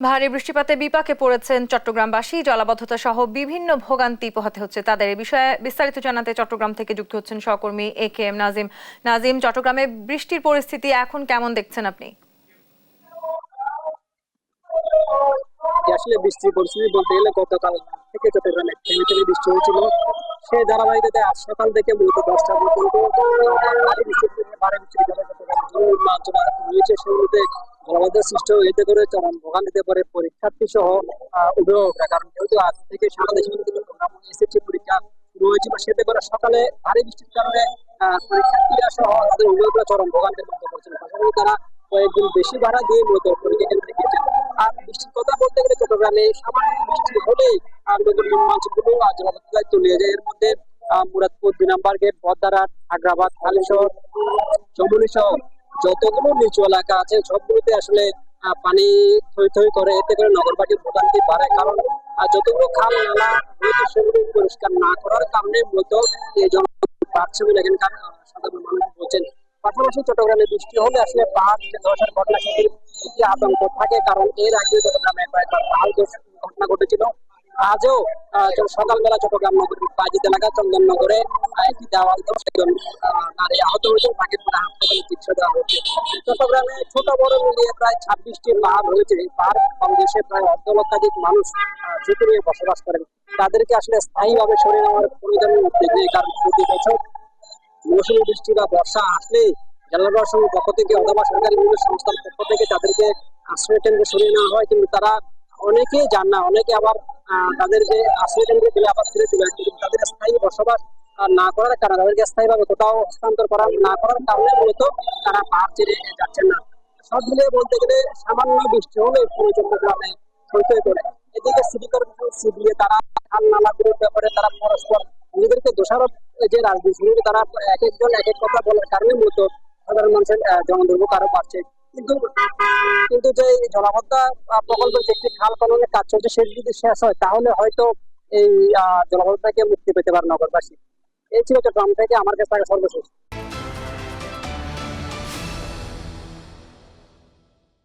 ভারী বৃষ্টিপাতে বিপাকে পড়েছেন চট্টগ্রামবাসী। জলাবদ্ধতা সহ বিভিন্ন ভোগান্তি পোহাতে হচ্ছে তাদের। এই বিষয়ে বিস্তারিত জানাতে চট্টগ্রাম থেকে যুক্ত হচ্ছেন সহকর্মী এ.কে.এম. নাজিম। নাজিম, চট্টগ্রামে বৃষ্টির পরিস্থিতি এখন কেমন দেখছেন আপনি? আসলে বৃষ্টির পরিস্থিতি বলতে গেলে গতকাল থেকে চট্টগ্রামে থেমে থেমে বৃষ্টি হয়েছিল। সেই ধারাবাহিকতায় আজ সকাল থেকে মূলত 10টা পর্যন্ত ভারী বৃষ্টির ফলে চট্টগ্রামের যে অঞ্চল রয়েছে সেগুলোতে জলাবদ্ধতার সৃষ্টি হয়। এতে করে চরম ভোগান্তিতে পরে পরীক্ষার্থী সহ অভিভাবকরা, কারণ যেহেতু আজ থেকে সারা দেশে কিন্তু চট্টগ্রাম এসএসসি পরীক্ষা শুরু হয়েছিল, সেতে করে সকালে ভারী বৃষ্টির কারণে পরীক্ষার্থীরা সহ তাদের অভিভাবকরা চরম ভোগান্তির মধ্যে পড়ছেন। পাশাপাশি তারা কয়েকদিন বেশি ভাড়া দিয়ে মূলত পরীক্ষা কেন্দ্রে গিয়েছেন। আর বৃষ্টির কথা বলতে গেলে চট্টগ্রামে সামান্য বৃষ্টি হলেই নগর নিম্নাঞ্চলগুলো জলাবদ্ধতায় তলিয়ে যায়। এর মধ্যে মুরাদপুর, 2 নম্বর গেট, বদ্দারহাট, আগ্রাবাদ, হালিশহর, চৌমুহনী সহ যতগুলো নিচু এলাকা আছে সবগুলোতে আসলে পানি থই থই করে। এতে করে নগরবাসীর ভোগান্তি বাড়ে, কারণ যতগুলো খাল নালা রয়েছে সেগুলো পরিষ্কার না করার কারণে মূলত এই জলাবদ্ধতা বাড়ছে বলে এখানকার সাধারণ মানুষ বলছেন। পাশাপাশি চট্টগ্রামে বৃষ্টি হলে আসলে পাহাড় ধসের ঘটনা সেটির একটি আতঙ্ক থাকে, কারণ এর আগে চট্টগ্রামে কয়েকবার পাহাড় ধসের ঘটনা ঘটেছিল। আজও সকালবেলা চট্টগ্রাম নগরীর বাজিত এলাকা চন্দননগরে একটি দেওয়াল ধস একজন নারী আহত হয়েছেন, তাকে হাসপাতালে চিকিৎসা দেওয়া হচ্ছে। চট্টগ্রামে ছোট বড় মিলিয়ে প্রায় 26টি পাহাড় রয়েছে। এই পাহাড় বাংলাদেশে প্রায় 1.5 লক্ষাধিক মানুষ ঝুঁকি নিয়ে বসবাস করেন। তাদেরকে আসলে স্থায়ীভাবে সরিয়ে নেওয়ার কোনো ধরনের উদ্যোগ নেই, কারণ প্রতি বছর মৌসুমী বৃষ্টি বা বর্ষা আসলে জেলা প্রশাসনের পক্ষ থেকে অথবা সরকারি বিভিন্ন সংস্থার পক্ষ থেকে তাদেরকে আশ্রয় কেন্দ্রে সরিয়ে নেওয়া হয়, কিন্তু তারা অনেকেই যান না। অনেকে আবার তাদের যে আশ্রয় কেন্দ্রে গেলে আবার ফিরে চলে আসে, কিন্তু তাদের স্থায়ী বসবাস না করার কারণে, তাদেরকে স্থায়ীভাবে কোথাও হস্তান্তর করা না করার কারণে মূলত তারা পাহাড় ছেড়ে যাচ্ছেন না। সব মিলিয়ে বলতে গেলে সামান্য বৃষ্টি হলে পুরো চট্টগ্রামে হইতে করে। এদিকে সিটি কর্পোরেশন সিবিএ তারা খাল নালাগুলোর ব্যাপারে তারা পরস্পর নিজেদেরকে দোষারোপ যে রাজনীতি, তারা এক একজন এক এক কথা বলার কারণে মূলত সাধারণ মানুষের জনদুর্ভোগ আরো বাড়ছে। কিন্তু কিন্তু যে জলাবদ্ধতা প্রকল্পের যে একটি খাল খননের কাজ চলছে সেটি যদি শেষ হয় তাহলে হয়তো এই জলাবদ্ধতা থেকে মুক্তি পেতে পারে নগরবাসী। এই ছিল চট্টগ্রাম থেকে আমার কাছে থাকা সর্বশেষ।